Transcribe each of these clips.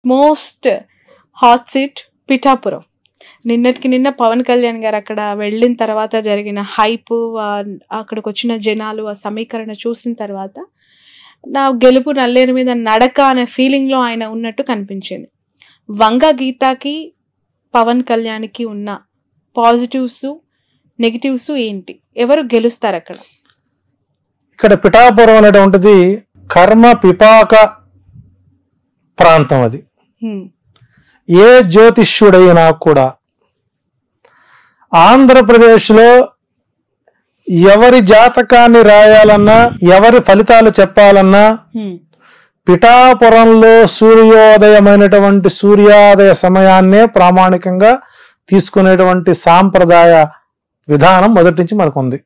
Most hot seat Pithapuram. నిన్నటికి నిన్న పవన్ కళ్యాణ్ గారు అక్కడ వెళ్ళిన తర్వాత జరిగిన హైప్, అక్కడికి వచ్చిన జనాలు, ఆ సమీకరణ చూసిన తర్వాత నా గెలుపు నల్లేరు మీద నడక అనే ఫీలింగ్లో ఆయన ఉన్నట్టు కనిపించింది. వంగ గీతకి పవన్ కళ్యాణ్కి ఉన్న పాజిటివ్స్ నెగిటివ్స్ ఏంటి? ఎవరు గెలుస్తారు అక్కడ? ఇక్కడ పిఠాపురం అనేటువంటిది కర్మ పిపాక ప్రాంతం. అది ఏ జ్యోతిష్యుడైనా కూడా ఆంధ్రప్రదేశ్లో ఎవరి జాతకాన్ని రాయాలన్నా, ఎవరి ఫలితాలు చెప్పాలన్నా పిఠాపురంలో సూర్యోదయమైనటువంటి సూర్యోదయ సమయాన్నే ప్రామాణికంగా తీసుకునేటువంటి సాంప్రదాయ విధానం మొదటి నుంచి మనకు ఉంది.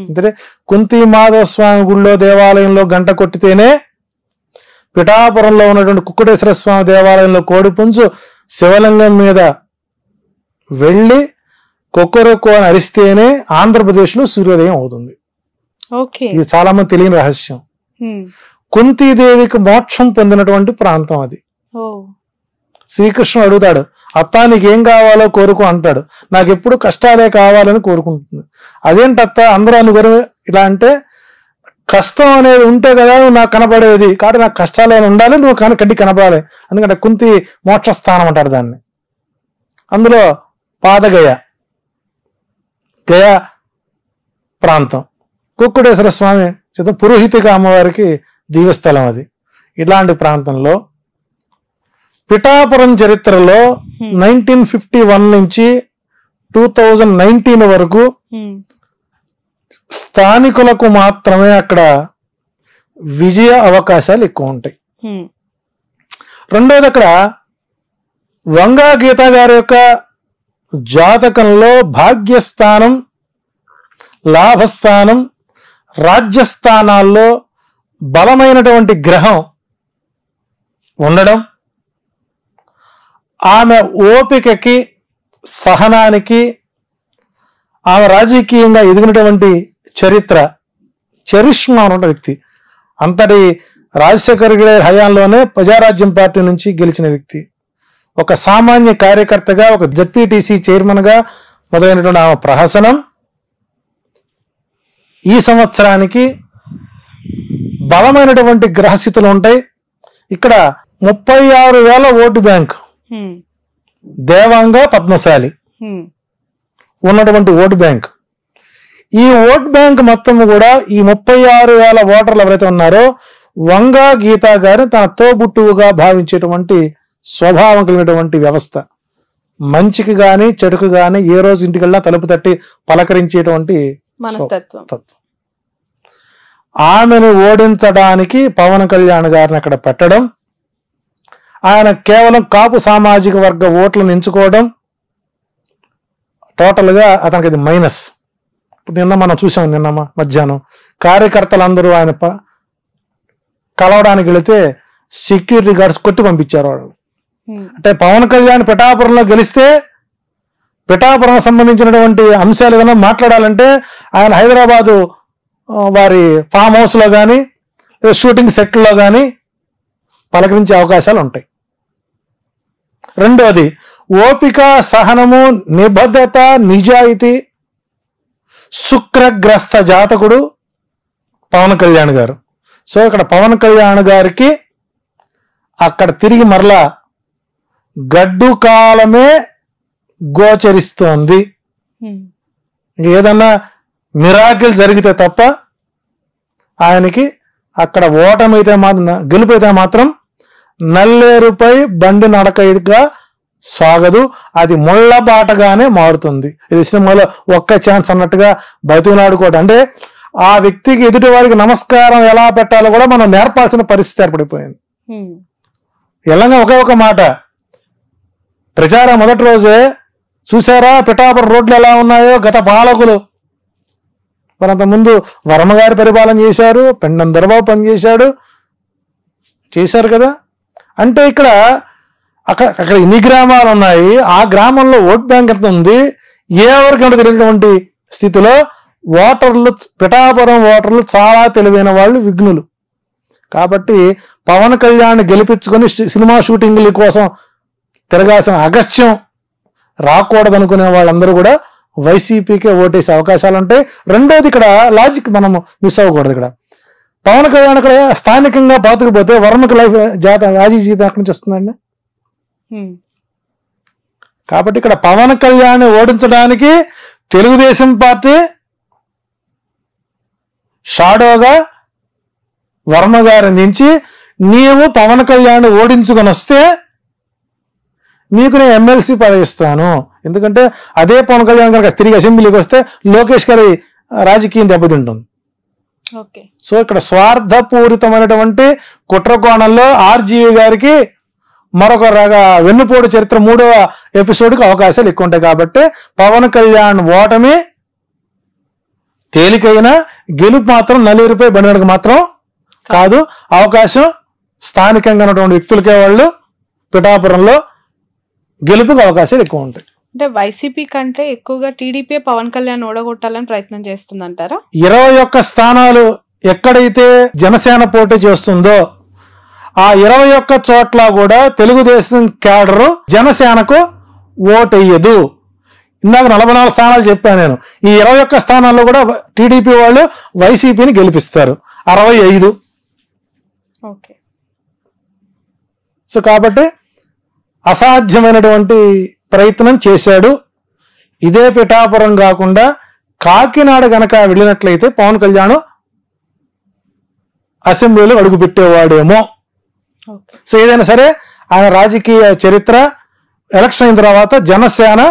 అంటే కుంతి మాధవ స్వామి గుళ్ళో దేవాలయంలో గంట కొట్టితేనే పిఠాపురంలో ఉన్నటువంటి కుక్కుటేశ్వర స్వామి దేవాలయంలో కోడిపుంజు శివలింగం మీద వెళ్ళి కొక్కరొక్కు అని అరిస్తేనే ఆంధ్రప్రదేశ్లో సూర్యోదయం అవుతుంది. ఇది చాలా మంది తెలియని రహస్యం. కుంతీదేవికి మోక్షం పొందినటువంటి ప్రాంతం అది. శ్రీకృష్ణుడు అడుగుతాడు, అత్త నీకేం కావాలో కోరుకో అంటాడు. నాకు ఎప్పుడు కష్టాలే కావాలని కోరుకుంటుంది. అదేంటి అత్త అందరూ అనుకోరు ఇలా అంటే, కష్టం అనేది ఉంటే కదా నువ్వు నాకు కనపడేది, కాబట్టి నాకు కష్టాలు ఏమైనా ఉండాలి, నువ్వు కంటికి కనపడాలి. ఎందుకంటే కుంతి మోక్షస్థానం అంటారు దాన్ని. అందులో పాదగయ, గయా ప్రాంతం, కుక్కుటేశ్వర స్వామి పురోహితిక అమ్మవారికి దివ్యస్థలం అది. ఇలాంటి ప్రాంతంలో పిఠాపురం చరిత్రలో 1951 నుంచి 2019 వరకు స్థానికులకు మాత్రమే అక్కడ విజయ అవకాశాలు ఎక్కువ ఉంటాయి. రెండోది, అక్కడ వంగా గీత గారి యొక్క జాతకంలో భాగ్యస్థానం, లాభస్థానం, రాజ్యస్థానాల్లో బలమైనటువంటి గ్రహం ఉండడం, ఆమె ఓపికకి, సహనానికి, ఆమె రాజకీయంగా ఎదిగినటువంటి చరిష్మా ఉన్న వ్యక్తి. అంతటి రాజశేఖర్ గారి హయాంలోనే ప్రజారాజ్యం పార్టీ నుంచి గెలిచిన వ్యక్తి. ఒక సామాన్య కార్యకర్తగా, ఒక జెడ్పీటీసీ చైర్మన్ గా మొదలైనటువంటి ఆమె ప్రహసనం ఈ సంవత్సరానికి బలమైనటువంటి గ్రహస్థితులు ఉంటాయి. ఇక్కడ 36,000 ఓటు బ్యాంక్, దేవాంగ పద్మశాలి ఉన్నటువంటి ఓటు బ్యాంక్. ఈ ఓట్ బ్యాంక్ మొత్తం కూడా ఈ 36,000 ఓటర్లు ఎవరైతే ఉన్నారో వంగా గీతా గారిని తన తోబుట్టువుగా భావించేటువంటి స్వభావం కలిగినటువంటి వ్యవస్థ. మంచికి గాని చెడుకు గాని ఏ రోజు ఇంటికెళ్ళినా తలుపు తట్టి పలకరించేటువంటి మనస్తత్వం. ఆమెను ఓడించడానికి పవన్ కళ్యాణ్ గారిని అక్కడ పెట్టడం, ఆయన కేవలం కాపు సామాజిక వర్గ ఓట్లను ఎంచుకోవడం, టోటల్ గా అతనికి ఇది మైనస్. ఇప్పుడు నిన్న మనం చూసాం, నిన్న మధ్యాహ్నం కార్యకర్తలందరూ ఆయన కలవడానికి వెళితే సెక్యూరిటీ గార్డ్స్ కొట్టి పంపించారు వాళ్ళు. అంటే పవన్ కళ్యాణ్ పిఠాపురంలో గెలిస్తే పిఠాపురం సంబంధించినటువంటి అంశాలు ఏదైనా మాట్లాడాలంటే ఆయన హైదరాబాదు వారి ఫామ్ హౌస్ లో కానీ షూటింగ్ సెట్లో కానీ పలకరించే అవకాశాలు ఉంటాయి. రెండోది, ఓపిక, సహనము, నిబద్ధత, నిజాయితీ, శుక్రగ్రస్త జాతకుడు పవన్ కళ్యాణ్ గారు. సో ఇక్కడ పవన్ కళ్యాణ్ గారికి అక్కడ తిరిగి మరలా గడ్డు కాలమే గోచరిస్తోంది. ఏదన్నా మిరాకిల్ జరిగితే తప్ప ఆయనకి అక్కడ ఓటమైతే మాత్రం, గెలుపైతే మాత్రం నల్లేరుపై బండి నడకగా సాగదు, అది ముళ్ళ బాటగానే మారుతుంది. ఇది సినిమాలో ఒక్క ఛాన్స్ అన్నట్టుగా బతికినాడుకోవడం. అంటే ఆ వ్యక్తికి ఎదుటి వారికి నమస్కారం ఎలా పెట్టాలో కూడా మనం నేర్పాల్సిన పరిస్థితి ఏర్పడిపోయింది. ఎలాగా ఒకే ఒక మాట, ప్రచారం మొదటి రోజే చూసారా పిఠాపురం రోడ్లు ఎలా ఉన్నాయో, గత పాలకులు మరంత ముందు వర్మ గారి పరిపాలన చేశారు, పెండం దొరబాబు పనిచేశాడు, చేశారు కదా. అంటే ఇక్కడ అక్కడ ఎన్ని గ్రామాలు ఉన్నాయి, ఆ గ్రామంలో ఓట్ బ్యాంక్ ఎంత ఉంది, ఎవరికి తెలియనటువంటి స్థితిలో ఓటర్లు, పిఠాపురం ఓటర్లు చాలా తెలివైన వాళ్ళు, విఘ్నులు. కాబట్టి పవన్ కళ్యాణ్ గెలిపించుకొని సినిమా షూటింగ్ల కోసం తిరగాల్సిన అగస్త్యం రాకూడదనుకునే వాళ్ళందరూ కూడా వైసీపీకే ఓటేసే అవకాశాలు ఉంటాయి. రెండోది ఇక్కడ లాజిక్ మనం మిస్ అవ్వకూడదు. ఇక్కడ పవన్ కళ్యాణ్ ఇక్కడ స్థానికంగా పాతుకుపోతే వర్మకి లైఫ్ రాజీ జీతం ఎక్కడి నుంచి వస్తుందండి? కాబట్టి ఇక్కడ పవన్ కళ్యాణ్ ఓడించడానికి తెలుగుదేశం పార్టీ షాడోగా వర్మ గారిని దించి నీవు పవన్ కళ్యాణ్ ఓడించుకొని వస్తే నీకు నేను ఎమ్మెల్సీ పదవి ఇస్తాను, ఎందుకంటే అదే పవన్ కళ్యాణ్ కనుక తిరిగి అసెంబ్లీకి వస్తే లోకేష్ గారి రాజకీయం దెబ్బతింటుంది. సో ఇక్కడ స్వార్థపూరితమైనటువంటి కుట్రకోణంలో ఆర్జీవి గారికి మరొక వెన్నుపోటు చరిత్ర 3వ ఎపిసోడ్కి అవకాశాలు ఎక్కువ ఉంటాయి. కాబట్టి పవన్ కళ్యాణ్ ఓటమి తేలికైన, గెలుపు మాత్రం నలుగురిపై బండికి మాత్రం కాదు. అవకాశం స్థానికంగా ఉన్నటువంటి వ్యక్తులకే వాళ్ళు పిఠాపురంలో గెలుపుకి అవకాశాలు ఎక్కువ ఉంటాయి. అంటే వైసీపీ కంటే ఎక్కువగా టీడీపీ పవన్ కళ్యాణ్ ఓడగొట్టాలని ప్రయత్నం చేస్తుందంటారా? 21 స్థానాలు ఎక్కడైతే జనసేన పోటీ చేస్తుందో ఆ 21 చోట్ల కూడా తెలుగుదేశం క్యాడరు జనసేనకు ఓటెయ్యదు. ఇందాక 44 స్థానాలు చెప్పాను నేను. ఈ 21 స్థానాల్లో కూడా టీడీపీ వాళ్ళు వైసీపీని గెలిపిస్తారు 65. ఓకే. సో కాబట్టి అసాధ్యమైనటువంటి ప్రయత్నం చేశాడు. ఇదే పిఠాపురం కాకుండా కాకినాడ గనక వెళ్ళినట్లయితే పవన్ కళ్యాణ్ అసెంబ్లీలో అడుగు పెట్టేవాడేమో. సో ఏదైనా సరే ఆయన రాజకీయ చరిత్ర ఎలక్షన్ అయిన తర్వాత జనసేన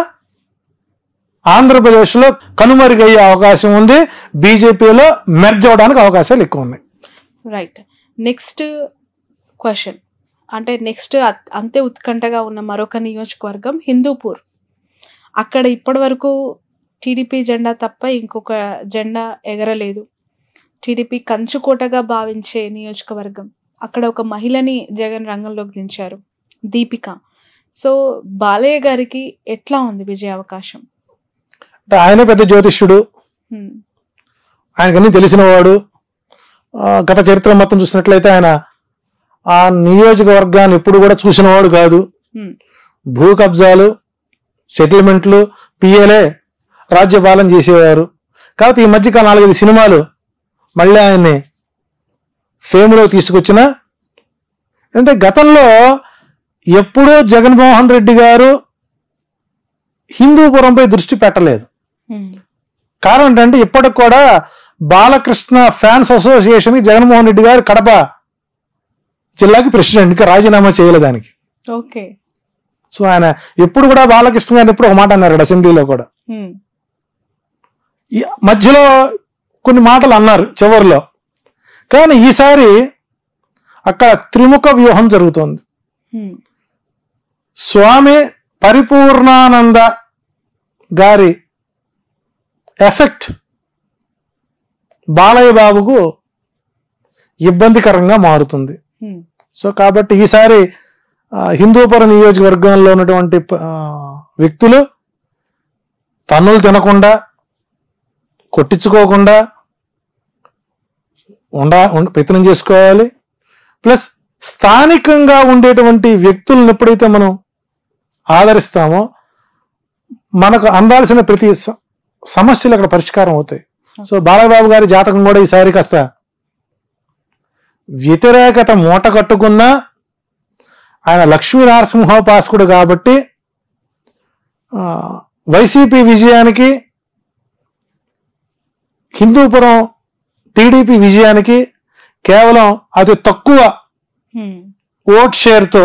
ఆంధ్రప్రదేశ్లో కనుమరుగయ్యే అవకాశం ఉంది, బీజేపీలో మెర్జ్ అవడానికి అవకాశాలు ఎక్కువ ఉన్నాయి. రైట్. నెక్స్ట్ క్వశ్చన్, అంటే నెక్స్ట్ అంతే ఉత్కంఠగా ఉన్న మరొక నియోజకవర్గం హిందూపూర్. అక్కడ ఇప్పటి వరకు టీడీపీ జెండా తప్ప ఇంకొక జెండా ఎగరలేదు. టీడీపీ కంచుకోటగా భావించే నియోజకవర్గం. అక్కడ ఒక మహిళని జగన్ రంగంలోకి దించారు, దీపిక. సో బాలయ్య గారికి ఎట్లా ఉంది విజయ అవకాశం? ఆయన పెద్ద జ్యోతిష్యుడు, ఆయనకన్నీ తెలిసినవాడు. గత చరిత్ర మొత్తం చూసినట్లయితే ఆయన ఆ నియోజకవర్గాన్ని ఎప్పుడు కూడా చూసినవాడు కాదు. భూ కబ్జాలు, సెటిల్మెంట్లు, పిఏలే రాజ్యపాలన చేసేవారు. కాబట్టి ఈ మధ్యకాలం 4-5 సినిమాలు మళ్ళీ ఆయన్ని ఫేమ్లో తీసుకొచ్చిన. అంటే గతంలో ఎప్పుడూ జగన్మోహన్ రెడ్డి గారు హిందూపురంపై దృష్టి పెట్టలేదు. కారణం ఏంటంటే ఇప్పటికి కూడా బాలకృష్ణ ఫ్యాన్స్ అసోసియేషన్కి జగన్మోహన్ రెడ్డి గారు కడప జిల్లాకి ప్రెసిడెంట్కి రాజీనామా చేయలేదు దానికి. ఓకే. సో ఆయన ఎప్పుడు కూడా బాలకృష్ణ గారిని ఎప్పుడు ఒక మాట అన్నారు అసెంబ్లీలో కూడా. మధ్యలో కొన్ని మాటలు అన్నారు చివరిలో. కానీ ఈసారి అక్కడ త్రిముఖ వ్యూహం జరుగుతోంది. స్వామి పరిపూర్ణానంద గారి ఎఫెక్ట్ బాలయ్య బాబుకు ఇబ్బందికరంగా మారుతుంది. సో కాబట్టి ఈసారి హిందూపురం నియోజకవర్గంలో ఉన్నటువంటి వ్యక్తులు తన్నులు తినకుండా, కొట్టించుకోకుండా ప్రయత్నం చేసుకోవాలి. ప్లస్ స్థానికంగా ఉండేటువంటి వ్యక్తులను ఎప్పుడైతే మనం ఆదరిస్తామో మనకు అందాల్సిన ప్రతి సమస్యలు అక్కడ పరిష్కారం అవుతాయి. సో బాలయ్యబాబు గారి జాతకం కూడా ఈసారి కాస్త వ్యతిరేకత మూట కట్టుకున్నా ఆయన లక్ష్మీ నరసింహోపాసకుడు కాబట్టి వైసీపీ విజయానికి, హిందూపురం టీడీపీ విజయానికి కేవలం అతి తక్కువ ఓట్ షేర్తో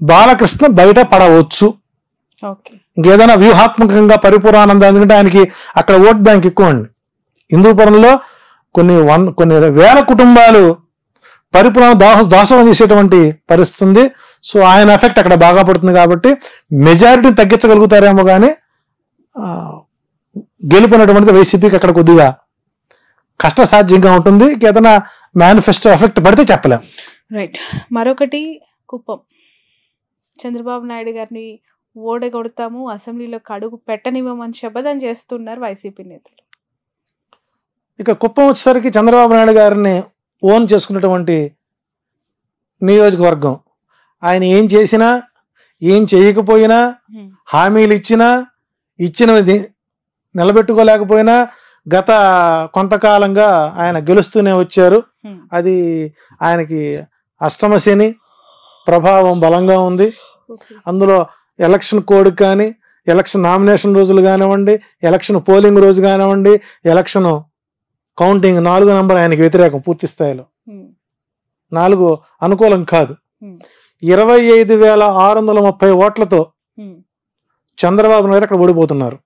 బాలకృష్ణ బయట పడవచ్చు. ఇంకేదైనా వ్యూహాత్మకంగా పరిపూర్ణానంద, ఎందుకంటే ఆయనకి అక్కడ ఓట్ బ్యాంక్ ఎక్కువ అండి. హిందూపురంలో కొన్ని వేల కుటుంబాలు పరిపూర్ణ దాసోహం చేసేటువంటి పరిస్థితి ఉంది. సో ఆయన ఎఫెక్ట్ అక్కడ బాగా పడుతుంది కాబట్టి మెజారిటీని తగ్గించగలుగుతారేమో కానీ గెలుపునటువంటిది వైసీపీకి అక్కడ కొద్దిగా కష్టసాధ్యంగా ఉంటుంది. ఏదైనా మేనిఫెస్టో ఎఫెక్ట్ పడితే చెప్పలేం. రైట్. మరొకటి కుప్పం. చంద్రబాబు నాయుడు గారిని ఓడగొడతాము, అసెంబ్లీలోకి అడుగు పెట్టనివ్వమని శపథం చేస్తున్నారు వైసీపీ నేతలు. ఇక కుప్పం వచ్చేసరికి చంద్రబాబు నాయుడు గారిని ఓన్ చేసుకున్నటువంటి నియోజకవర్గం. ఆయన ఏం చేసినా ఏం చేయకపోయినా, హామీలు ఇచ్చినవి నిలబెట్టుకోలేకపోయినా గత కొంతకాలంగా ఆయన గెలుస్తూనే వచ్చారు. అది ఆయనకి అష్టమ శని ప్రభావం బలంగా ఉంది. అందులో ఎలక్షన్ కోడ్ కానీ, ఎలక్షన్ నామినేషన్ రోజులు కానివ్వండి, ఎలక్షన్ పోలింగ్ రోజు కానివ్వండి, ఎలక్షన్ కౌంటింగ్ 4 నంబర్ ఆయనకి వ్యతిరేకం పూర్తి స్థాయిలో. 4 అనుకూలం కాదు. 25,630 ఓట్లతో చంద్రబాబు నాయుడు అక్కడ ఓడిపోతున్నారు.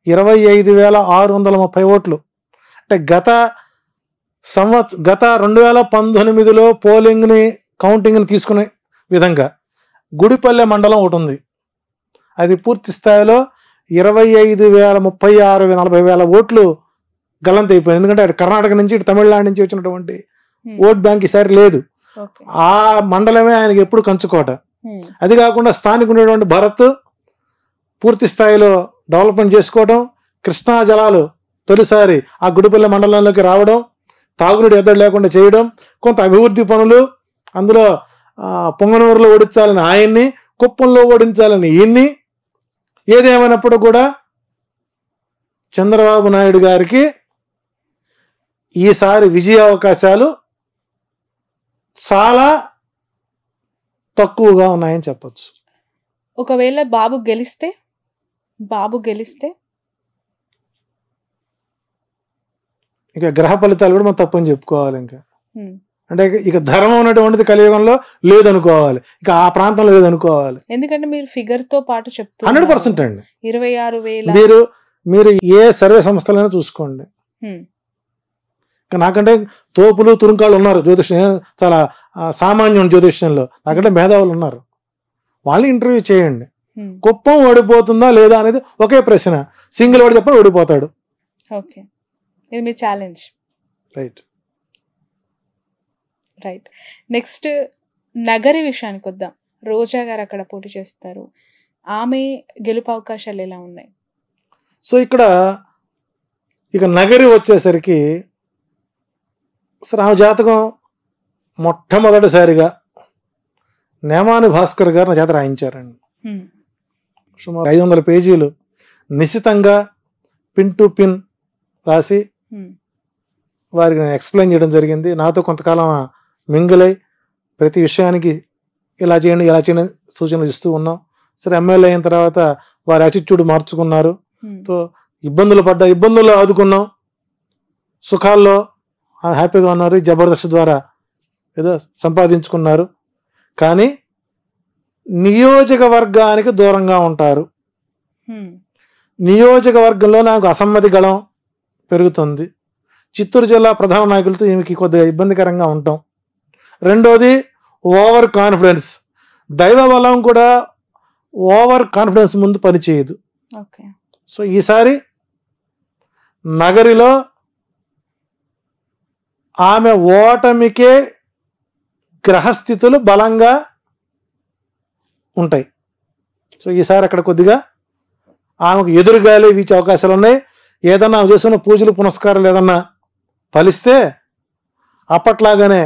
25,630 ఓట్లు అంటే గత 2019లో పోలింగ్ని కౌంటింగ్ని తీసుకునే విధంగా గుడిపల్లె మండలం ఒకటి ఉంది. అది పూర్తి స్థాయిలో 25,036,40,000 ఓట్లు గల్లంతైపోయింది. ఎందుకంటే అటు కర్ణాటక నుంచి, ఇటు తమిళనాడు నుంచి వచ్చినటువంటి ఓట్ బ్యాంక్ ఈసారి లేదు. ఆ మండలమే ఆయనకి ఎప్పుడు కంచుకోట. అది కాకుండా స్థానిక ఉన్నటువంటి భరత్ పూర్తి స్థాయిలో డెవలప్మెంట్ చేసుకోవడం, కృష్ణా జలాలు తొలిసారి ఆ గుడిపల్లె మండలంలోకి రావడం, తాగునీటి ఎద్దడి లేకుండా చేయడం, కొంత అభివృద్ధి పనులు, అందులో పొంగనూరులో ఓడించాలని ఆయన్ని, కుప్పంలో ఓడించాలని ఈయన్ని. ఏదేమైనప్పుడు కూడా చంద్రబాబు నాయుడు గారికి ఈసారి విజయ అవకాశాలు చాలా తక్కువగా ఉన్నాయని చెప్పచ్చు. ఒకవేళ బాబు గెలిస్తే ఇక గ్రహ ఫలితాలు కూడా మనం తప్పని చెప్పుకోవాలి. ఇంకా అంటే ఇక ధర్మం ఉన్నటువంటిది కలియుగంలో లేదనుకోవాలి, ఇక ఆ ప్రాంతంలో లేదనుకోవాలి. ఎందుకంటే మీరు ఫిగర్ తో పాటు చెప్తున్నారు 100% అండి. 26,000 మీరు ఏ సర్వే సంస్థలైనా చూసుకోండి. నాకంటే తోపులు తురుంకాళ్ళు ఉన్నారు జ్యోతిష్యం, చాలా సామాన్యం జ్యోతిష్యంలో. నాకంటే మేధావులు ఉన్నారు, వాళ్ళు ఇంటర్వ్యూ చేయండి. కుప్పం ఓడిపోతుందా లేదా అనేది ఒకే ప్రశ్న. సింగిల్ ఓడి చెప్పని ఓడిపోతాడు. ఓకే, ఇది మీ ఛాలెంజ్. రైట్. నెక్స్ట్ నగరి విషయానికి వద్దాం. రోజా గారు అక్కడ పోటీ చేస్తారు. ఆమె గెలుపు అవకాశాలు ఎలా ఉన్నాయి? సో ఇక నగరి వచ్చేసరికి ఆమె జాతకం మొట్టమొదటిసారిగా నేమాని భాస్కర్ గారు నా చేత రాయించారండి. సుమారు 500 పేజీలు నిశితంగా పిన్ టు పిన్ రాసి వారికి నేను ఎక్స్ప్లెయిన్ చేయడం జరిగింది. నాతో కొంతకాలం మింగిలై ప్రతి విషయానికి ఇలా చేయండి ఇలా చేయండి సూచనలు ఇస్తూ ఉన్నాం. సరే, ఎమ్మెల్యే అయిన తర్వాత వారి యాటిట్యూడ్ మార్చుకున్నారు. సో ఇబ్బందుల్లో ఆదుకున్నాం, సుఖాల్లో హ్యాపీగా ఉన్నారు. జబర్దస్త్ ద్వారా ఏదో సంపాదించుకున్నారు. కానీ నియోజకవర్గానికి దూరంగా ఉంటారు. నియోజకవర్గంలో నాకు అసమ్మతి గళం పెరుగుతుంది. చిత్తూరు జిల్లా ప్రధాన నాయకులతో ఈమెకి కొద్దిగా ఇబ్బందికరంగా ఉంటాం. రెండోది ఓవర్ కాన్ఫిడెన్స్. దైవ బలం కూడా ఓవర్ కాన్ఫిడెన్స్ ముందు పనిచేయదు. సో ఈసారి నగరిలో ఆమె ఓటమికే గ్రహస్థితులు బలంగా ఉంటాయి. సో ఈసారి అక్కడ కొద్దిగా ఆమెకు ఎదురుగాలి వీచే అవకాశాలు ఉన్నాయి. ఏదన్నా చేసిన పూజలు పునస్కారాలు ఏదన్నా ఫలిస్తే అప్పట్లాగానే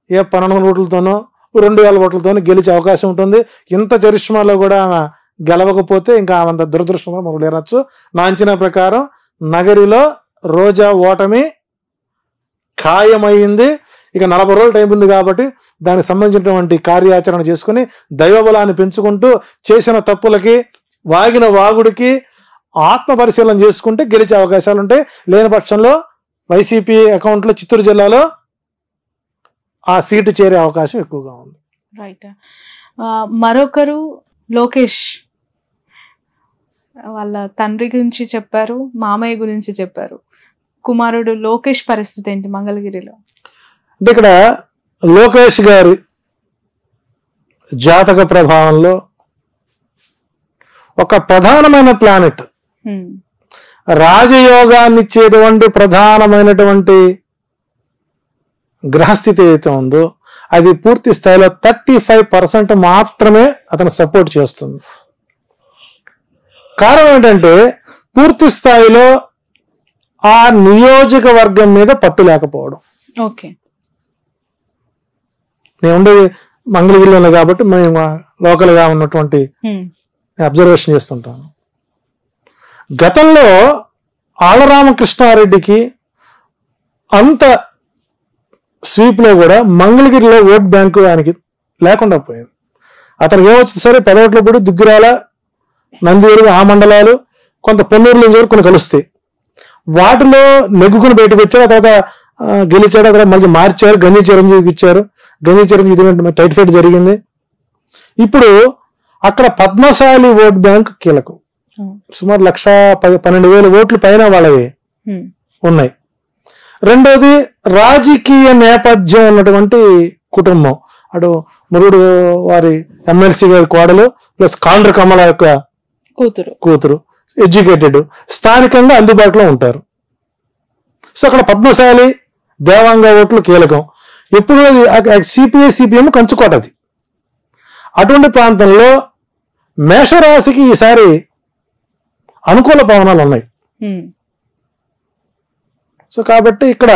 1200 ఓట్లతోనో 2000 ఓట్లతోనో గెలిచే అవకాశం ఉంటుంది. ఇంత చరిష్మాలో కూడా ఆమె గెలవకపోతే ఇంకా ఆమె దురదృష్టంగా మనకు లేనొచ్చు. నా అంచనా ప్రకారం నగరిలో రోజా ఓటమి ఖాయమైంది. ఇక 40 రోజులు టైం ఉంది కాబట్టి దానికి సంబంధించినటువంటి కార్యాచరణ చేసుకుని దైవబలాన్ని పెంచుకుంటూ చేసిన తప్పులకి వాగిన వాగుడికి ఆత్మ పరిశీలన చేసుకుంటే గెలిచే అవకాశాలు ఉంటాయి. లేని పక్షంలో వైసీపీ అకౌంట్లో చిత్తూరు జిల్లాలో ఆ సీటు చేరే అవకాశం ఎక్కువగా ఉంది. రైట్. మరొకరు లోకేష్, వాళ్ళ తండ్రి గురించి చెప్పారు, మామయ్య గురించి చెప్పారు. కుమారుడు లోకేష్ పరిస్థితి ఏంటి మంగళగిరిలో? అంటే ఇక్కడ లోకేష్ గారి జాతక ప్రభావంలో ఒక ప్రధానమైన ప్లానెట్, రాజయోగాన్ని ఇచ్చేటువంటి ప్రధానమైనటువంటి గ్రహస్థితి ఏదైతే ఉందో అది పూర్తి స్థాయిలో 35% మాత్రమే అతను సపోర్ట్ చేస్తుంది. కారణం ఏంటంటే పూర్తి స్థాయిలో ఆ నియోజకవర్గం మీద పట్టు లేకపోవడం. ఓకే. నేను ఉండేది మంగళగిరిలో కాబట్టి మేము లోకల్ గా ఉన్నటువంటి అబ్జర్వేషన్ చేస్తుంటాను. గతంలో ఆలరామకృష్ణారెడ్డికి అంత స్వీప్ లో కూడా మంగళగిరిలో ఓట్ బ్యాంకు ఆయనకి లేకుండా పోయింది. అతనికి ఏమొచ్చింది సరే, పెదవట్లో కూడా దుగ్గిరాల, నందివేలు, ఆ మండలాలు, కొంత పొన్నూరు నుంచి వరకు కొన్ని కలుస్తాయి. వాటిలో నెగ్గుకుని బయటకు వచ్చారు. ఆ తర్వాత గెలిచాడు. ఆ తర్వాత మళ్ళీ మార్చారు, గంజి చిరంజీవికి ఇచ్చారు. గంజి చిరంజీవి టైట్ ఫైట్ జరిగింది. ఇప్పుడు అక్కడ పద్మశాలి ఓట్ బ్యాంక్ కీలకం. సుమారు 1,12,000 ఓట్లు పైన వాళ్ళవి ఉన్నాయి. రెండోది రాజకీయ నేపథ్యం ఉన్నటువంటి కుటుంబం. అటు మురుడు వారి ఎమ్మెల్సీ గారి కోడలు ప్లస్ కాండ్ర కమల యొక్క కూతురు, ఎడ్యుకేటెడ్, స్థానికంగా అందుబాటులో ఉంటారు. సో అక్కడ పద్మశాలి దేవాంగ ఓట్లు కీలకం. ఎప్పుడు సిపిఐ సిపిఎం కంచుకోటది. అటువంటి ప్రాంతంలో మేషరాశికి ఈసారి అనుకూల పవనాలు ఉన్నాయి. సో కాబట్టి ఇక్కడ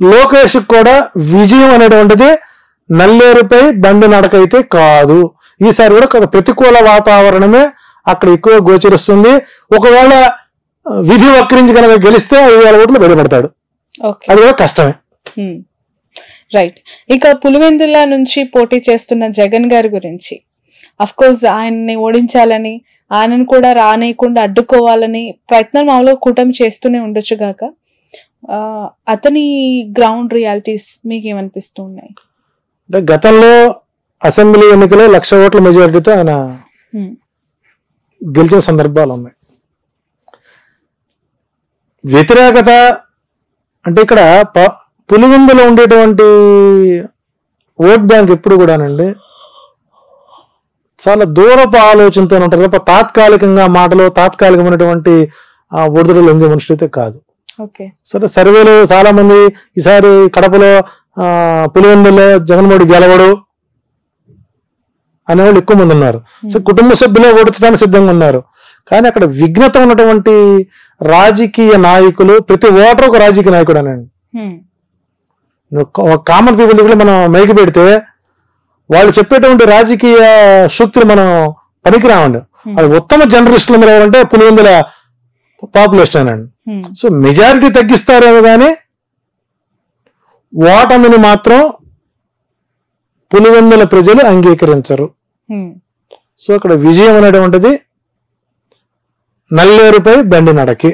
లోకేష్ కూడా విజయం అనేటువంటిది నల్లేరుపై బండి నడకైతే కాదు. ఈసారి కూడా ప్రతికూల వాతావరణమే అక్కడ ఎక్కువ గోచరిస్తుంది. ఒకవేళ విధి వక్రించి కనుక గెలిస్తే 5,000 ఓట్లు బయటపడతాడు. అది కూడా కష్టమే. రైట్. ఇక పులివెందుల నుంచి పోటీ చేస్తున్న జగన్ గారి గురించి, అఫ్ కోర్స్ ఆయన్ని ఓడించాలని, ఆయనను కూడా రానేయకుండా అడ్డుకోవాలని ప్రయత్నం మామూలుగా కూటమి చేస్తూనే ఉండొచ్చు గాక, అతని గ్రౌండ్ రియాలిటీస్ మీకు ఏమనిపిస్తూ ఉన్నాయి? అంటే గతంలో అసెంబ్లీ ఎన్నికలో 1,00,000 ఓట్ల మెజారిటీతో ఆయన గెలిచిన సందర్భాలు ఉన్నాయి. వ్యతిరేకత అంటే ఇక్కడ పులివెందులో ఉండేటువంటి ఓట్ బ్యాంక్ ఎప్పుడు కూడానండి చాలా దూరపు ఆలోచనతో ఉంటారు తప్ప తాత్కాలికంగా మాటలు, తాత్కాలికమైనటువంటి ఒడిదుడులు ఉండే మనుషులు అయితే కాదు. సరే, సర్వేలు చాలా మంది ఈసారి కడపలో పులివెందులో జగన్మోహన్ గెలవడు అనేవాళ్ళు ఎక్కువ మంది ఉన్నారు. సో కుటుంబ సభ్యులే ఓడించడానికి సిద్ధంగా ఉన్నారు. కానీ అక్కడ విఘ్నత ఉన్నటువంటి రాజకీయ నాయకులు, ప్రతి ఓటర్ ఒక రాజకీయ నాయకుడు అనండి. కామన్ పీపుల్ దగ్గర మనం మైకి పెడితే వాళ్ళు చెప్పేటువంటి రాజకీయ సూక్తులు మనం పనికిరామండి. అది ఉత్తమ జర్నలిస్టులు ఎవరంటే పులివెందుల పాపులేషన్ అండి. సో మెజారిటీ తగ్గిస్తారేమో కానీ ఓటమిని మాత్రం పులివెందుల ప్రజలు అంగీకరించరు. సో అక్కడ విజయం అనేటువంటిది నల్లేరుపై బండి నడకి.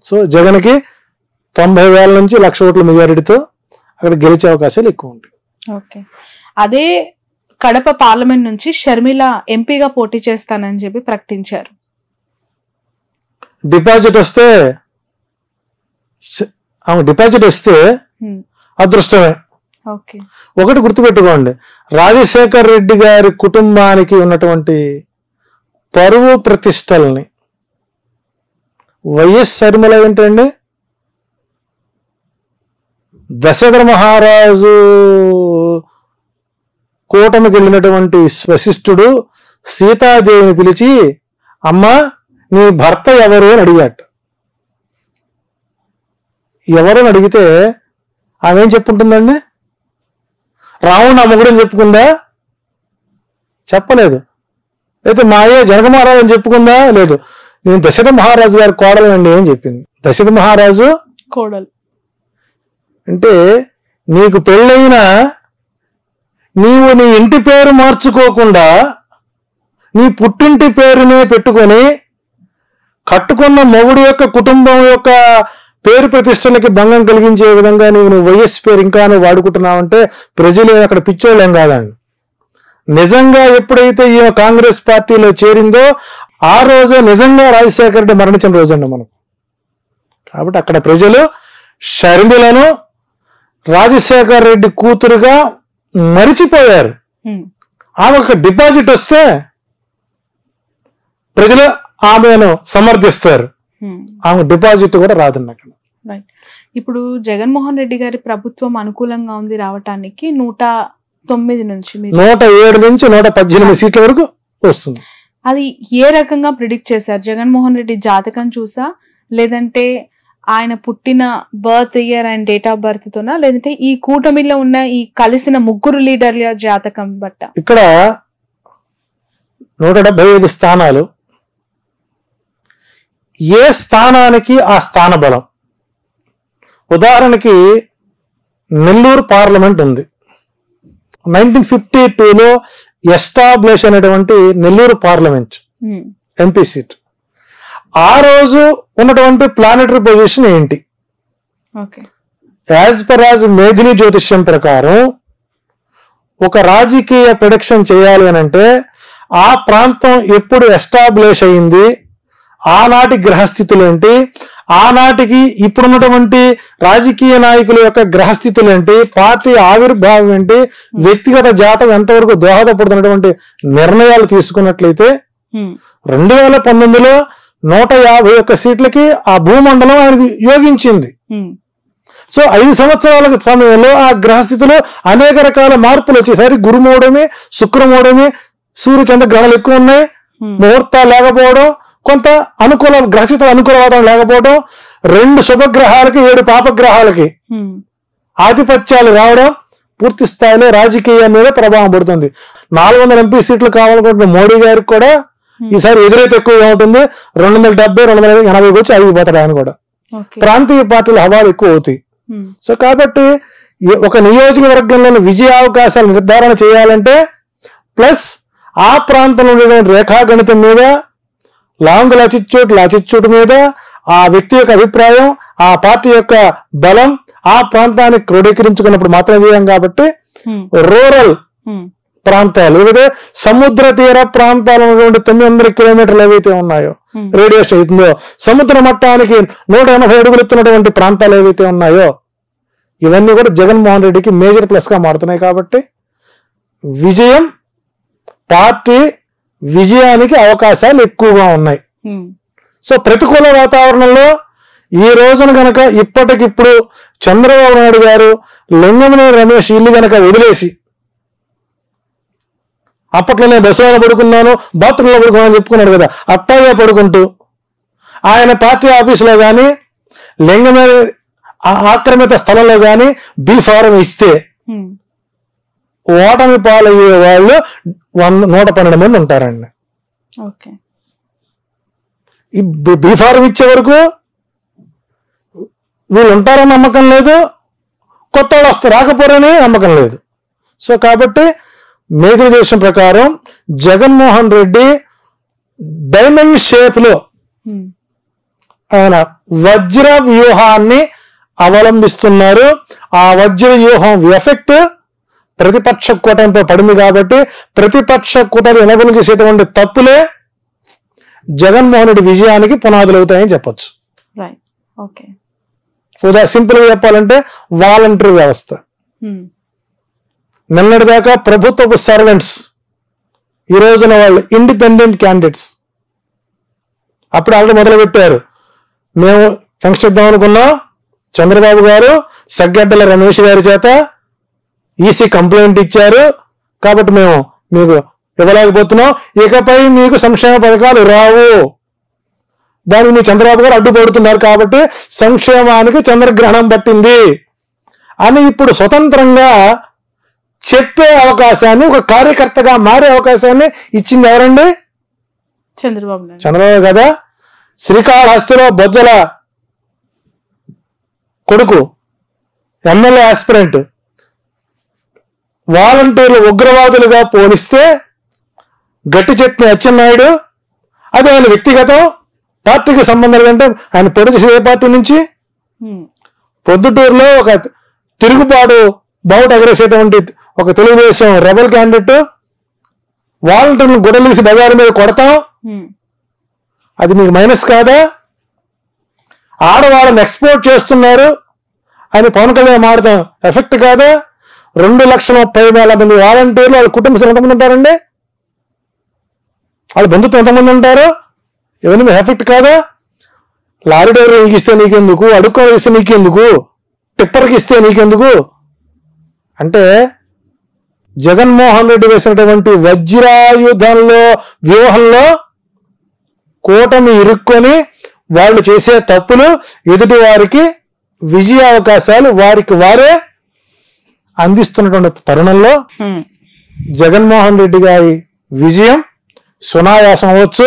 సో జగన్కి 90,000 నుంచి 1,00,000 ఓట్ల మెజారిటీతో అక్కడ గెలిచే అవకాశాలు ఎక్కువ ఉంటాయి. ఓకే. అదే కడప పార్లమెంట్ నుంచి షర్మిల ఎంపీగా పోటీ చేస్తానని చెప్పి ప్రకటించారు. డిపాజిట్ వస్తే అదృష్టమే. ఒకటి గుర్తుపెట్టుకోండి, రాజశేఖర్ రెడ్డి గారి కుటుంబానికి ఉన్నటువంటి పరువు ప్రతిష్టల్ని వైఎస్ షర్మిల ఏంటండి, దశరథ మహారాజు కూటమికి వెళ్ళినటువంటి వశిష్ఠుడు సీతాదేవిని పిలిచి, అమ్మా నీ భర్త ఎవరు అని అడిగాట. ఎవరు అని అడిగితే ఆమె ఏం చెప్పుకుంటుందండి? రావణుడు అమ్మగుడు అని చెప్పుకుందా? చెప్పలేదు. అయితే మాయే జనక మహారాజు అని చెప్పుకుందా? లేదు. నేను దశరథ మహారాజు గారి కోడలు అండి అని చెప్పింది. దశరథ మహారాజు కోడలు అంటే నీకు పెళ్ళైనా నీవు నీ ఇంటి పేరు మార్చుకోకుండా నీ పుట్టింటి పేరునే పెట్టుకొని కట్టుకున్న మొగుడు యొక్క కుటుంబం యొక్క పేరు ప్రతిష్టలకి భంగం కలిగించే విధంగా నువ్వు వైఎస్ పేరు ఇంకా నువ్వు వాడుకుంటున్నావంటే ప్రజలు అక్కడ పిచ్చోళ్ళేం కాదండి. నిజంగా ఎప్పుడైతే ఈ కాంగ్రెస్ పార్టీలో చేరిందో ఆ రోజే నిజంగా రాజశేఖర రెడ్డి మరణించిన రోజు అండి మనకు. కాబట్టి అక్కడ ప్రజలు షర్మిలను రాజశేఖర రెడ్డి కూతురుగా మరిచిపోయారు. ఆమె ఒక డిపాజిట్ వస్తే ప్రజలు ఆమెను సమర్థిస్తారు. ఆమె డిపాజిట్ కూడా రాదండి అక్కడ. ఇప్పుడు జగన్మోహన్ రెడ్డి గారి ప్రభుత్వం అనుకూలంగా ఉంది రావటానికి 109 నుంచి 107 నుంచి 118 సీట్ల వరకు వస్తుంది. అది ఏ రకంగా ప్రిడిక్ట్ చేశారు? జగన్మోహన్ రెడ్డి జాతకం చూసా, లేదంటే ఆయన పుట్టిన birth year and date of birth తోనా, లేదంటే ఈ కూటమిలో ఉన్న ఈ కలిసిన ముగ్గురు లీడర్ల జాతకం బట్ట? ఇక్కడ 175 స్థానాలు, ఏ స్థానానికి ఆ స్థాన బలం. ఉదాహరణకి నెల్లూరు పార్లమెంట్ ఉంది, 1952లో ఎస్టాబ్లిష్ అయినటువంటి నెల్లూరు పార్లమెంట్ ఎంపీ సీట్. ఆ రోజు ఉన్నటువంటి ప్లానెటరీ పొజిషన్ ఏంటి? యాజ్ పర్ యాజ్ మేధిని జ్యోతిష్యం ప్రకారం ఒక రాజకీయ ప్రొడిక్షన్ చేయాలి అని అంటే ఆ ప్రాంతం ఎప్పుడు ఎస్టాబ్లిష్ అయింది, ఆనాటి గ్రహస్థితులు ఏంటి, ఆనాటికి ఇప్పుడున్నటువంటి రాజకీయ నాయకుల యొక్క గ్రహస్థితులు ఏంటి, పార్టీ ఆవిర్భావం ఏంటి, వ్యక్తిగత జాతకం ఎంతవరకు దోహదపడుతున్నటువంటి నిర్ణయాలు తీసుకున్నట్లయితే 2019లో 151 సీట్లకి ఆ భూమండలం ఆయనకు యోగించింది. సో 5 సంవత్సరాల సమయంలో ఆ గ్రహస్థితిలో అనేక రకాల మార్పులు వచ్చేసరి గురుమూడమి, శుక్రమూడమి, సూర్యచంద్ర గ్రహాలు ఎక్కువ ఉన్నాయి, ముహూర్తాలు లేకపోవడం, కొంత అనుకూల గ్రహస్థితులు అనుకూల వాతావరణం లేకపోవడం, 2 శుభగ్రహాలకి 7 పాపగ్రహాలకి ఆధిపత్యాలు రావడం పూర్తి స్థాయిలో రాజకీయం మీద ప్రభావం పడుతుంది. 400 ఎంపీ సీట్లు కావాలనుకుంటున్న మోడీ గారికి కూడా ఈసారి ఎదురైతే ఎక్కువగా ఉంటుంది. 270, 280 వచ్చి అయిపోతాడు ఆయన కూడా. ప్రాంతీయ పార్టీలు హవాలు ఎక్కువ అవుతాయి. సో కాబట్టి ఒక నియోజకవర్గంలోని విజయ అవకాశాలు నిర్ధారణ చేయాలంటే ప్లస్ ఆ ప్రాంతంలో ఉండేటువంటి రేఖాగణితం మీద, లాంగ్ లాచిట్యూడ్ మీద, ఆ వ్యక్తి యొక్క అభిప్రాయం, ఆ పార్టీ యొక్క బలం, ఆ ప్రాంతాన్ని క్రోడీకరించుకున్నప్పుడు మాత్రమే చేయం. కాబట్టి రూరల్ ప్రాంతాలు, ఏదైతే సముద్ర తీర ప్రాంతాలు ఉన్నటువంటి 900 కిలోమీటర్లు ఏవైతే ఉన్నాయో, రేడియస్ అవుతుందో, సముద్ర మట్టానికి 180 అడుగులు ఎత్తున్నటువంటి ప్రాంతాలు ఏవైతే ఉన్నాయో, ఇవన్నీ కూడా జగన్మోహన్ రెడ్డికి మేజర్ ప్లస్ గా మారుతున్నాయి. కాబట్టి విజయం, పార్టీ విజయానికి అవకాశాలు ఎక్కువగా ఉన్నాయి. సో ప్రతికూల వాతావరణంలో ఈ రోజున గనక ఇప్పటికిప్పుడు చంద్రబాబు నాయుడు గారు లింగమనేని రమేష్ ఇల్లు గనక వదిలేసి, అప్పట్లో నేను బస్సులో పడుకున్నాను, బాత్రూంలో పడుకున్నాను చెప్పుకున్నాడు కదా, అట్టాగే పడుకుంటూ ఆయన పార్టీ ఆఫీసులో కానీ లింగమనేని ఆక్రమిత స్థలంలో కానీ బీ ఫారం ఇస్తే ఓటమి పాలయ్యే వాళ్ళు 112 మంది ఉంటారండి. ఈ బీ ఫారం ఇచ్చే వరకు వీళ్ళు ఉంటారని నమ్మకం లేదు, కొత్త వాళ్ళు వస్తారు రాకపోరని నమ్మకం లేదు. సో కాబట్టి మేధిని దేశం ప్రకారం జగన్మోహన్ రెడ్డి డైమండ్ షేప్ లో ఆయన వజ్ర వ్యూహాన్ని అవలంబిస్తున్నారు. ఆ వజ్ర వ్యూహం ఎఫెక్ట్ ప్రతిపక్ష కూటమితో పడింది. కాబట్టి ప్రతిపక్ష కూటమి ఎనబులు చేసేటువంటి తప్పులే జగన్మోహన్ రెడ్డి విజయానికి పునాదులు అవుతాయని చెప్పొచ్చు. సింపుల్ గా చెప్పాలంటే వాలంటరీ వ్యవస్థ. నిన్నటిదాకా ప్రభుత్వపు సర్వెంట్స్, ఈ రోజున వాళ్ళు ఇండిపెండెంట్ క్యాండిడేట్స్. అప్పుడు ఆల్రెడీ మొదలు పెట్టారు, మేము ఫంక్షన్ ఇద్దాం అనుకున్నాం, చంద్రబాబు గారు సగ్గడ్డల రమేష్ గారి చేత ఈసీ కంప్లైంట్ ఇచ్చారు, కాబట్టి మేము మీకు ఇవ్వలేకపోతున్నాం, ఇకపై మీకు సంక్షేమ పథకాలు రావు, దానికి మీ చంద్రబాబు గారు అడ్డుపడుతున్నారు, కాబట్టి సంక్షేమానికి చంద్రగ్రహణం పట్టింది అని ఇప్పుడు స్వతంత్రంగా చెప్పే అవకాశాన్ని, ఒక కార్యకర్తగా మారే అవకాశాన్ని ఇచ్చింది ఎవరండి? చంద్రబాబు కదా. శ్రీకాళహస్తిలో బొజ్జల కొడుకు ఎమ్మెల్యే ఆస్పిరెంట్ వాలంటీర్లు ఉగ్రవాదులుగా పోలిస్తే గట్టి చట్నీ అచ్చెన్నాయుడు, అది ఆయన వ్యక్తిగతం, పార్టీకి సంబంధం అంటే ఆయన పొడి చేసే ఏ పార్టీ నుంచి. పొద్దుటూరులో ఒక తిరుగుబాటు బావుట ఎగరేసేటువంటి ఒక తెలుగుదేశం రెబల్ క్యాండిడేట్, వాలంటీర్లు గుడలేసి బజారు మీద కొడతాం, అది మీకు మైనస్ కాదా? ఆడవాళ్ళని ఎక్స్పోర్ట్ చేస్తున్నారు అని పవన్ కళ్యాణ్ మాడతాం ఎఫెక్ట్ కాదా? 2,30,000 మంది వాలంటీర్లు వాళ్ళ కుటుంబ సభ్యులు ఎంతమంది ఉంటారండి? వాళ్ళ బంధుత్వం ఎంతమంది ఉంటారు? ఇవన్నీ మీ ఎఫెక్ట్ కాదా? లారీ డ్రైవర్ ఇస్తే నీకెందుకు, అడుక్కోవడం ఇస్తే నీకెందుకు, టిప్పర్కి ఇస్తే నీకెందుకు అంటే జగన్మోహన్ రెడ్డి వేసినటువంటి వజ్రాయుధంలో వ్యూహంలో కూటమి ఇరుక్కొని వాళ్ళు చేసే తప్పులు ఎదుటి వారికి విజయ అవకాశాలు వారికి వారే అందిస్తున్నటువంటి తరుణంలో జగన్మోహన్ రెడ్డి గారి విజయం సునాయాసం అవ్వచ్చు.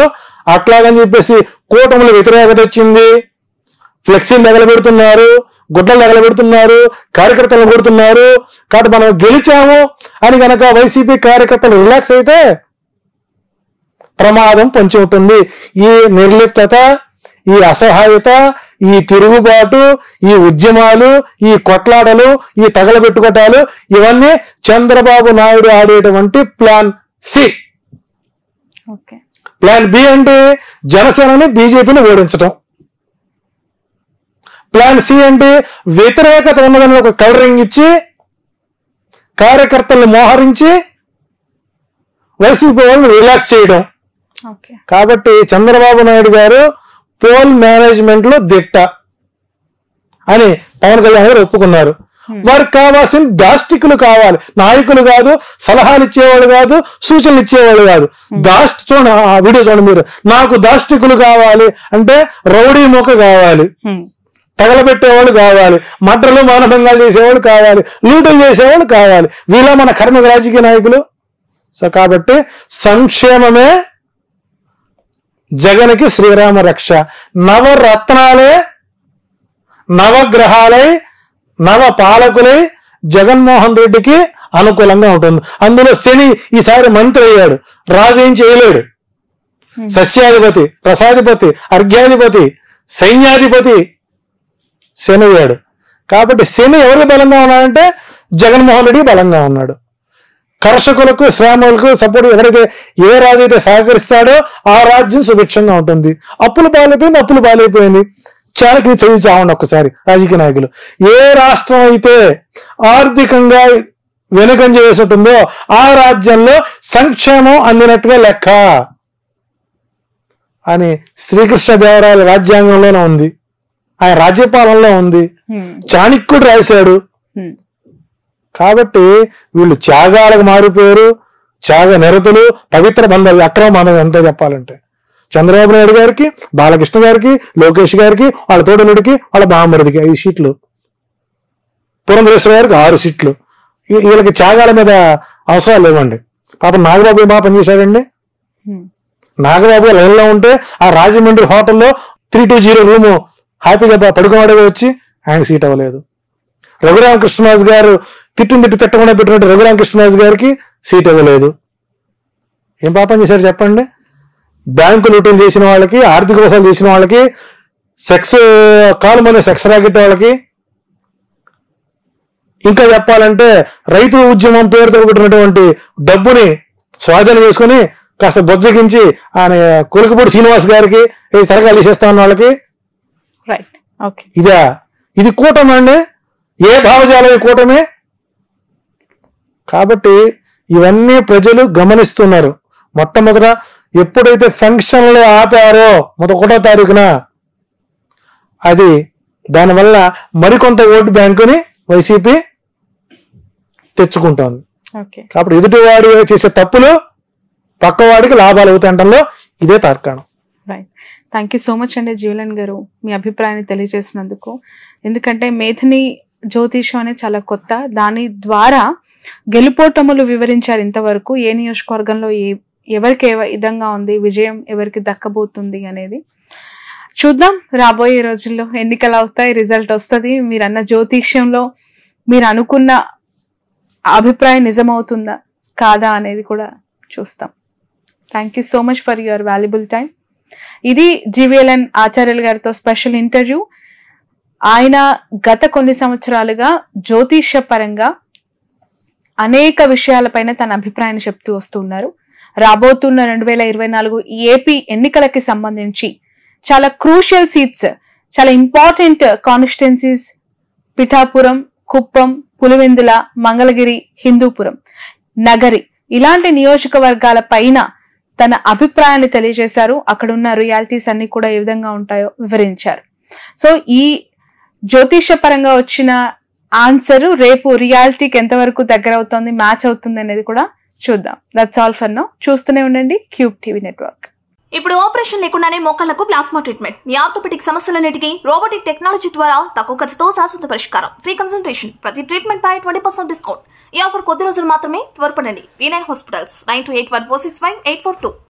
అట్లాగని చెప్పేసి కూటములు వ్యతిరేకత వచ్చింది, ఫ్లెక్సీలు తగలబెడుతున్నారు, గుడ్డలు తగలబెడుతున్నారు, కార్యకర్తలు కొడుతున్నారు, కాబట్టి మనం గెలిచాము అని కనుక వైసీపీ కార్యకర్తలు రిలాక్స్ అయితే ప్రమాదం పొంచి ఉంటుంది. ఈ నిర్లిప్తత, ఈ అసహాయత, ఈ తిరుగుబాటు, ఈ ఉద్యమాలు, ఈ కొట్లాటలు, ఈ తగలబెట్టుకోటాలు ఇవన్నీ చంద్రబాబు నాయుడు ఆడేటువంటి ప్లాన్ సి. ప్లాన్ బి అంటే జనసేనని బీజేపీని ఓడించడం. ప్లాన్ సి అంటే వ్యతిరేకత ఉన్నదని ఒక కవరింగ్ ఇచ్చి కార్యకర్తల్ని మోహరించి వైసీపీ వాళ్ళని రిలాక్స్ చేయడం. కాబట్టి చంద్రబాబు నాయుడు గారు పోల్ మేనేజ్మెంట్ లో దిట్ట అని పవన్ కళ్యాణ్ గారు ఒప్పుకున్నారు. వారికి కావాల్సిన దాష్టికులు కావాలి, నాయకులు కాదు, సలహాలు ఇచ్చేవాళ్ళు కాదు, సూచనలు ఇచ్చేవాళ్ళు కాదు. చూడండి ఆ వీడియో చూడండి మీరు. నాకు దాష్టికులు కావాలి అంటే రౌడీ మూక కావాలి, తగలబెట్టేవాళ్ళు కావాలి, మడ్రలు మానభంగాలు చేసేవాళ్ళు కావాలి, లూటులు చేసేవాళ్ళు కావాలి. వీళ్ళ మన కర్మ రాజకీయ నాయకులు. సో కాబట్టి సంక్షేమమే జగన్కి శ్రీరామ రక్ష. నవరత్నాలే నవగ్రహాలై నవ పాలకులై జగన్మోహన్ రెడ్డికి అనుకూలంగా ఉంటుంది. అందులో శని ఈసారి మంత్రి అయ్యాడు, రాజు ఏం చేయలేడు. సస్యాధిపతి, రసాధిపతి, అర్ఘ్యాధిపతి, సైన్యాధిపతి శని అయ్యాడు. కాబట్టి శని ఎవరికి బలంగా ఉన్నాడంటే జగన్మోహన్ రెడ్డికి బలంగా ఉన్నాడు. కర్షకులకు, శ్రామికులకు సపోర్ట్ ఎవరైతే ఏ రాజు అయితే సహకరిస్తాడో ఆ రాజ్యం సుభిక్షంగా ఉంటుంది. అప్పులు పాలైపోయింది. చాలకి చదివి చావండి ఒక్కసారి రాజకీయ నాయకులు. ఏ రాష్ట్రం అయితే ఆర్థికంగా వెనుకంజ వేసి ఉంటుందో ఆ రాజ్యంలో సంక్షేమం అందినట్టుగా లెక్క అని శ్రీకృష్ణదేవరాయల రాజ్యాంగంలోనే ఉంది, ఆయన రాజ్యపాలనలో ఉంది, చాణక్యుడు రాశాడు. కాబట్టి వీళ్ళు త్యాగాలకు మారిపోయారు, త్యాగ నిరతులు, పవిత్ర బంధాలు, అక్రమ బంధం ఎంతో చెప్పాలంటే చంద్రబాబు నాయుడు గారికి, బాలకృష్ణ గారికి, లోకేష్ గారికి, వాళ్ళ తోడలుడికి, వాళ్ళ బామ్మడికి 5 సీట్లు, పురంధరేశ్వర గారికి 6 సీట్లు. వీళ్ళకి త్యాగాల మీద అవసరాలు లేవండి. పాపం నాగబాబు బాగా పనిచేశాడండి. నాగబాబు లైన్లో ఉంటే ఆ రాజమండ్రి హోటల్లో 320 రూము హ్యాపీగా పడుకున్నాడుగా వచ్చి ఆయన సీట్ అవ్వలేదు. రఘురామకృష్ణరాజు గారు తిట్టకుండా పెట్టినట్టు రఘురామకృష్ణరాజు గారికి సీట్ ఇవ్వలేదు. ఏం పాపం చేశారు చెప్పండి? బ్యాంకు లూటీలు చేసిన వాళ్ళకి, ఆర్థిక మోసాలు చేసిన వాళ్ళకి, కాలుమనే సెక్స్ రాకెట్ వాళ్ళకి, ఇంకా చెప్పాలంటే రైతు ఉద్యమం పేరుతో పెట్టినటువంటి డబ్బుని స్వాధీనం చేసుకుని కాస్త బొజ్జగించి ఆయన కొలికపూడి శ్రీనివాస్ గారికి తరగాలు తీసేస్తా ఉన్న వాళ్ళకి ఇది కూటమి అండి. ఏ భావజాలం కూటమి? కాబట్టి ఇవన్నీ ప్రజలు గమనిస్తున్నారు. మొట్టమొదట ఎప్పుడైతే ఫంక్షన్లు ఆపారో 1వ తారీఖున అది దానివల్ల మరికొంత ఓటు బ్యాంకుని వైసీపీ తెచ్చుకుంటోంది. కాబట్టి ఎదుటివాడు చేసే తప్పులు పక్కవాడికి లాభాలు అవుతాయంటంలో ఇదే తార్కాణం. థ్యాంక్ యూ సో మచ్ అండి జీవలన్ గారు, మీ అభిప్రాయాన్ని తెలియజేసినందుకు. ఎందుకంటే మేధిని జ్యోతిషం అనేది చాలా కొత్త, దాని ద్వారా గెలుపోటములు వివరించారు ఇంతవరకు. ఏ నియోజకవర్గంలో ఎవరికి ఏ విధంగా ఉంది, విజయం ఎవరికి దక్కబోతుంది అనేది చూద్దాం. రాబోయే రోజుల్లో ఎన్నికలు అవుతాయి, రిజల్ట్ వస్తుంది. మీరు అన్న జ్యోతిష్యంలో మీరు అనుకున్న అభిప్రాయం నిజమవుతుందా కాదా అనేది కూడా చూస్తాం. Thank you so much for your valuable time. ఇది జీవీఎల్ఎన్ ఆచార్యులు గారితో స్పెషల్ ఇంటర్వ్యూ. ఆయన గత కొన్ని సంవత్సరాలుగా జ్యోతిష్య పరంగా అనేక విషయాలపైన తన అభిప్రాయాన్ని చెప్తూ వస్తున్నారు. రాబోతున్న 2024 ఏపీ ఎన్నికలకి సంబంధించి చాలా క్రూషియల్ సీట్స్, చాలా ఇంపార్టెంట్ కాన్స్టిట్యున్సీస్ పిఠాపురం, కుప్పం, పులివెందుల, మంగళగిరి, హిందూపురం, నగరి ఇలాంటి నియోజకవర్గాల పైన తన అభిప్రాయాన్ని తెలియజేశారు. అక్కడున్న రియాలిటీస్ అన్ని కూడా ఏ విధంగా ఉంటాయో వివరించారు. సో ఈ జ్యోతిష పరంగా వచ్చిన ఆన్సర్ రేపు రియాలిటీకి ఎంతవరకు దగ్గర అవుతుంది, మ్యాచ్ అవుతుంది అనేది కూడా చూద్దాం. That's all for now. చూస్తూనే ఉండండి క్యూబ్ టీవీ నెట్వర్క్. ఇప్పుడు ఆపరేషన్ లేకుండానే మోకాళ్లకు ప్లాస్మా ట్రీట్మెంట్. మీ ఆర్థోపెడిక్ సమస్యలన్నిటికీ రోబోటిక్ టెక్నాలజీ ద్వారా తక్కువ ఖర్చుతో శాశ్వత పరిష్కారం. Free consultation. ప్రతి ట్రీట్మెంట్ పై 20% డిస్కౌంట్. ఈ ఆఫర్ కొద్ది రోజులు మాత్రమే. త్వరపడండి. V9 hospitals 9281465842.